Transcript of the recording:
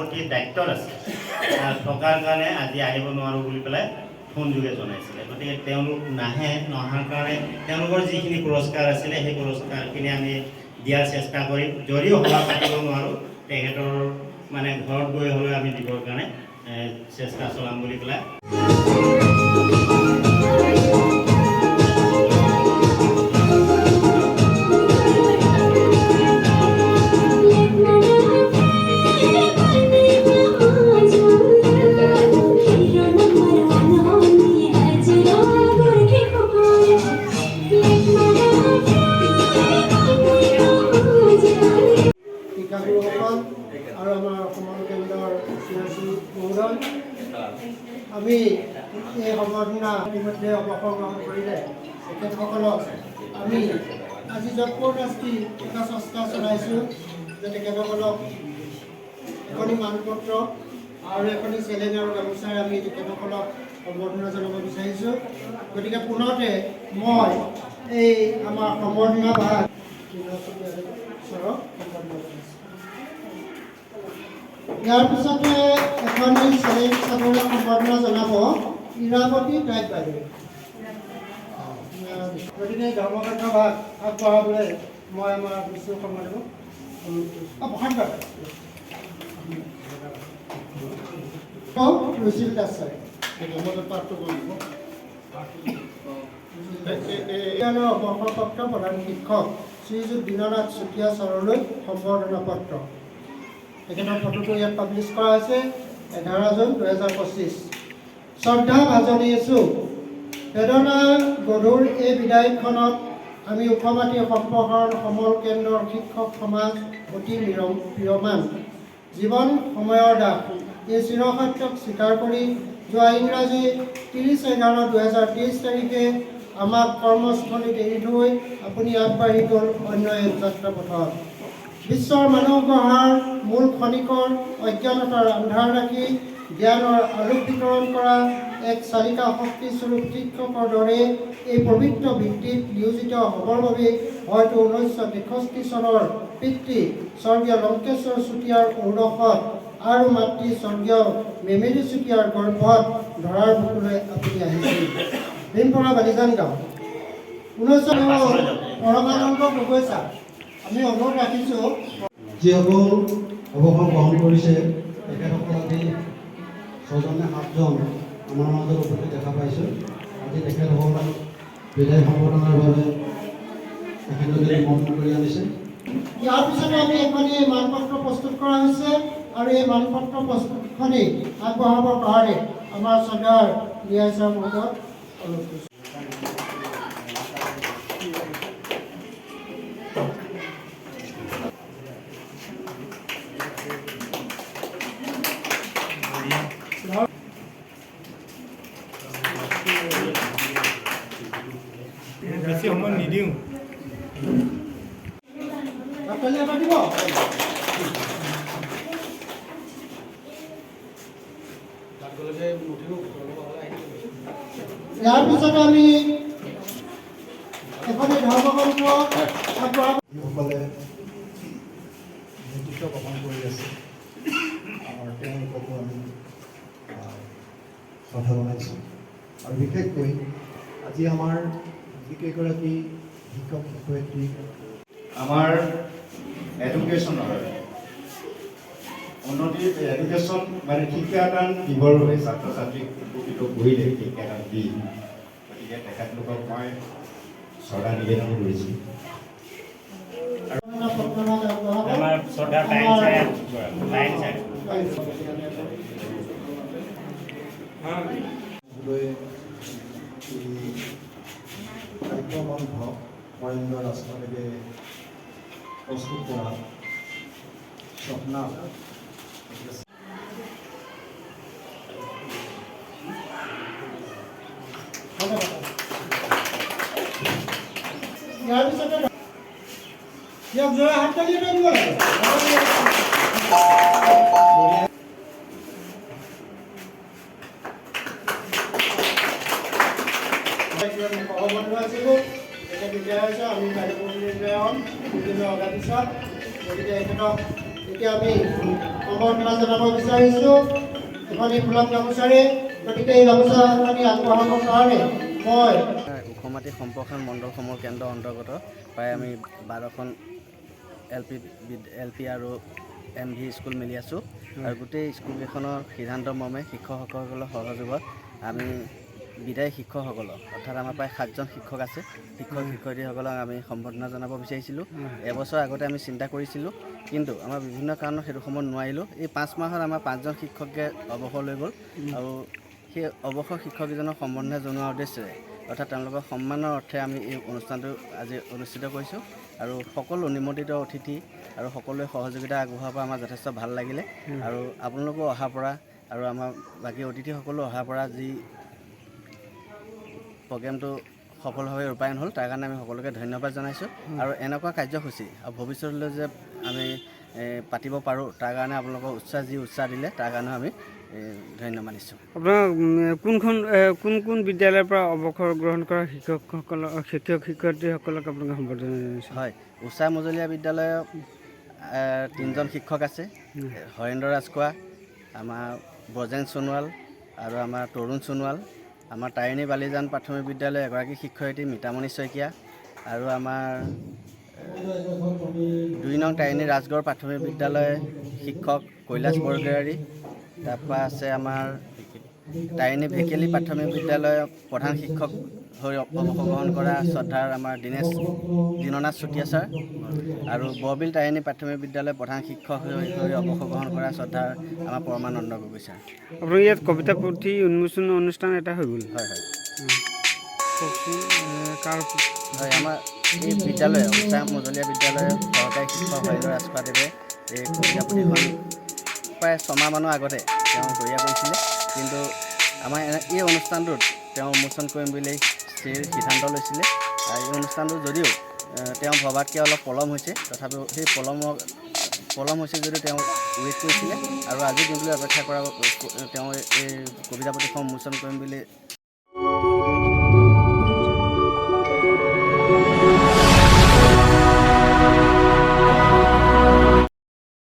সভাপতিৰ দায়িত্বত আছে থকাৰ কাৰণে আজি আহিব নোৱাৰোঁ বুলি পেলাই ফোন যোগে জনাইছিলে। গতিকে তেওঁলোক নহাৰ কাৰণে তেওঁলোকৰ যিখিনি পুৰস্কাৰ আছিলে সেই পুৰস্কাৰখিনি আমি দিয়াৰ চেষ্টা কৰিম। যদিও সভা পাতিব নোৱাৰোঁ তেখেতৰ মানে ঘৰত গৈ হ'লেও আমি দিবৰ কাৰণে চেষ্টা চলাম বুলি পেলাই আৰু আমাৰ অসমৰ কেন্দ্ৰৰ চিয়াচী মহোদয় আমি এই সম্বৰ্ধনা ইতিমধ্যে অপগ্ৰহণ কৰিলে তেখেতসকলক আমি আজি জবৰদস্তি এটা চেষ্টা চলাইছোঁ যে তেখেতসকলক এখনি মানপত্ৰ আৰু এখনি চেলেঞ্জ আৰু গামোচাৰে আমি তেখেতসকলক সম্বৰ্ধনা জনাব বিচাৰিছোঁ। গতিকে পুনতে মই এই আমাৰ সম্বৰ্ধনা ভাগ ইয়াৰ পিছতে এখন চেলেঞ্জ চাদৰে সম্বৰ্ধনা জনাব ইৰাৱতী তাইক বাইদেৱে। গতিকে ধৰ্মঘট ভাগ আগবঢ়াবলৈ মই আমাৰ বিশ্ব সন্মানিত বহান ৰুচিল দাস ছাৰ পাঠটো কৰিব। অৱসৰপ্ৰাপ্ত প্ৰধান শিক্ষক শ্ৰীযুত দীননাথ চুতীয়া ছাৰলৈ সম্বৰ্ধনা পত্ৰ। তেখেতৰ ফটোটো ইয়াত পাব্লিছ কৰা হৈছে 11 জুন 2025। শ্ৰদ্ধা ভাজনী আছোঁ বেদনা গধুৰ এই বিদায়খনত আমি উপমাটি সম্প্ৰসাৰণ সমল কেন্দ্ৰৰ শিক্ষক সমাজ অতি প্ৰিয়মান জীৱন সময়ৰ দাস। এই চিৰসত্যক স্বীকাৰ কৰি যোৱা ইংৰাজী 30/11/2023 তাৰিখে আমাক কৰ্মস্থলীত এৰি থৈ আপুনি আগবাঢ়ি গ'ল অন্য এক যাত্ৰাপথত। বিশ্বৰ মানুহ গঢ়াৰ মূল খনিকৰ অজ্ঞানতাৰ আন্ধাৰ ৰাখি জ্ঞানৰ আলোক বিতৰণ কৰা এক চালিকা শক্তিস্বৰূপ শিক্ষকৰ দৰে এই পবিত্ৰ বৃত্তিত নিয়োজিত হ'বৰ বাবে হয়তো 1963 চনৰ পিতৃ স্বৰ্গীয় লংকেশ্বৰ চুতীয়াৰ ঔৰসত আৰু মাতৃ স্বৰ্গীয় মেমেৰী চুতীয়াৰ গৰ্ভত ধৰাৰ বুকুলৈ আপুনি আহিছিল। ভীমপৰা বালিজান গাঁও 19 পৰমানন্দ গগৈ ছাৰ আমি অনুৰোধ ৰাখিছোঁ যিসকল অৱসৰ গ্ৰহণ কৰিছে তেখেতসকল আজি 6জন নে 7জন আমাৰ মাজত উপস্থিত দেখা পাইছোঁ। আজি তেখেতসকলক বিদায় সম্বৰ্ধনাৰ বাবে তেখেতলোকে নিমন্ত্ৰণ কৰি আনিছে। ইয়াৰ পিছতে আমি এখনি মানপত্ৰ প্ৰস্তুত কৰা হৈছে আৰু এই মানপত্ৰ প্ৰস্তুতখনি আগবঢ়াবৰ কাৰণে আমাৰ শ্ৰদ্ধাৰ ন্যায় ছাৰ মহোদয় অনুৰোধ কৰিছোঁ। বেছি সময় নিদিওঁ। ইয়াৰ পিছতে আমি এখনি ধৰ্মগ্ৰন্থ যিসকলে নেতৃত্ব গ্ৰহণ কৰি আছে আমাৰ তেওঁলোককো আমি শ্ৰদ্ধা জনাইছোঁ। আৰু বিশেষকৈ আজি আমাৰ যিকেইগৰাকী শিক্ষক শিক্ষয়িত্ৰী আমাৰ এডুকেশ্যনৰ উন্নতিৰ এডুকেশ্যন মানে শিক্ষাদান দিবৰ বাবে ছাত্ৰ ছাত্ৰীক উপকৃত কৰিলে শিক্ষাদান দি গতিকে তেখেতলোকক মই শ্ৰদ্ধা নিবেদন কৰিছোঁ। আমাৰ শ্ৰদ্ধা কাৰ্যমন্থ বৰেণ্য ৰাষ্ট্ৰদেৱে প্ৰস্তুত কৰা স্বপ্না ইয়াৰ পিছতে ইয়াক জোৰা হাত তালি এটা দিব লাগে। সহমত আছিলোঁ এতিয়া বিদ্যালয় হৈছে আমি কাৰ্যকৰী হ'ম বিভিন্ন অগাৰ পিছত। গতিকে এখেতক এতিয়া আমি সম্বৰ্ধনা জনাব বিচাৰিছোঁ এখন এই ফুলাম গামোচাৰে। গতিকে এই গামোচা আমি আগবঢ়াবৰ কাৰণে মই ওখমাটি সম্প্ৰসাৰণ মণ্ডল সমূহ কেন্দ্ৰৰ অন্তৰ্গত প্ৰায় আমি 12খন এল পি আৰু MV স্কুল মিলি আছোঁ আৰু গোটেই স্কুলকেইখনৰ সিদ্ধান্ত মৰ্মে শিক্ষকসকলৰ সহযোগত আমি বিদায়ী শিক্ষকসকলক অৰ্থাৎ আমাৰ প্ৰায় 7জন শিক্ষক আছে, শিক্ষক শিক্ষয়িত্ৰীসকলক আমি সম্বৰ্ধনা জনাব বিচাৰিছিলোঁ। এবছৰ আগতে আমি চিন্তা কৰিছিলোঁ, কিন্তু আমাৰ বিভিন্ন কাৰণত সেইটো সময়ত নোৱাৰিলোঁ। এই 5 মাহত আমাৰ 5জন শিক্ষকে অৱসৰ লৈ গ'ল আৰু সেই অৱসৰ শিক্ষককেইজনক সম্বৰ্ধনা জনোৱাৰ উদ্দেশ্যেৰে অৰ্থাৎ তেওঁলোকৰ সন্মানৰ অৰ্থে আমি এই অনুষ্ঠানটো আজি অনুষ্ঠিত কৰিছোঁ আৰু সকলো নিমন্ত্ৰিত অতিথি আৰু সকলোৱে সহযোগিতা আগবঢ়োৱাৰ পৰা আমাৰ যথেষ্ট ভাল লাগিলে আৰু আপোনালোকো অহাৰ পৰা আৰু আমাৰ বাকী অতিথিসকলো অহাৰ পৰা যি প্ৰগ্ৰেমটো সফলভাৱে ৰূপায়ণ হ'ল তাৰ কাৰণে আমি সকলোকে ধন্যবাদ জনাইছোঁ আৰু এনেকুৱা কাৰ্যসূচী আৰু ভৱিষ্যতলৈ যে আমি পাতিব পাৰোঁ তাৰ কাৰণে আপোনালোকৰ উৎসাহ দিলে তাৰ কাৰণেও আমি ধন্য মানিছোঁ। আপোনাৰ কোন বিদ্যালয়ৰ পৰা অৱসৰ গ্ৰহণ কৰা শিক্ষক শিক্ষয়িত্ৰীসকলক আপোনালোকে সম্বৰ্ধনা জনাইছে? হয়, উষা মজলীয়া বিদ্যালয়ৰ 3জন শিক্ষক আছে, হৰেন্দ্ৰ ৰাজখোৱা, আমাৰ ব্ৰজেন সোণোৱাল আৰু আমাৰ তৰুণ সোণোৱাল, আমাৰ তাৰিণী বালিজান প্ৰাথমিক বিদ্যালয়ৰ এগৰাকী শিক্ষয়িত্ৰী মিতামণি শইকীয়া আৰু আমাৰ 2 নং তাৰিণী ৰাজগড় প্ৰাথমিক বিদ্যালয়ৰ শিক্ষক কৈলাশ বৰগোহাঁই, তাৰপৰা আছে আমাৰ তাৰিণী ভেকেলি প্ৰাথমিক বিদ্যালয়ৰ প্ৰধান শিক্ষক হৈ অৱসৰ গ্ৰহণ কৰা শ্ৰদ্ধাৰ আমাৰ দীননাথ চুতীয়া ছাৰ আৰু বৰবিল তাৰিণী প্ৰাথমিক বিদ্যালয়ৰ প্ৰধান শিক্ষক হৈ অৱসৰ গ্ৰহণ কৰা শ্ৰদ্ধাৰ আমাৰ পৰমানন্দ গগৈ ছাৰ। আপোনাৰ ইয়াত কবিতা পুথি উন্মোচন অনুষ্ঠান এটা হৈ গ'ল। হয় হয় কওকচোন হয়, আমাৰ এই বিদ্যালয় উষা মজলীয়া বিদ্যালয়ৰ সহকাৰী শিক্ষক হৰেন্দ্ৰ ৰাজখোৱাদেৱে এই কবিতা পুথিখন প্ৰায় 6 মাহমানৰ আগতে তেওঁ তৈয়াৰ কৰিছিলে, কিন্তু আমাৰ এই অনুষ্ঠানটোত তেওঁ উন্মোচন কৰিম বুলি সিদ্ধান্ত লৈছিলে আৰু এই অনুষ্ঠানটো যদিও তেওঁ ভবাতকৈ অলপ পলম হৈছে, তথাপিও সেই পলম হৈছে যদিও তেওঁ ৱেইট কৰিছিলে আৰু আজিৰ দিনটোলৈ অপেক্ষা কৰা তেওঁ এই কবিতা পুথিখন উন্মোচন কৰিম বুলি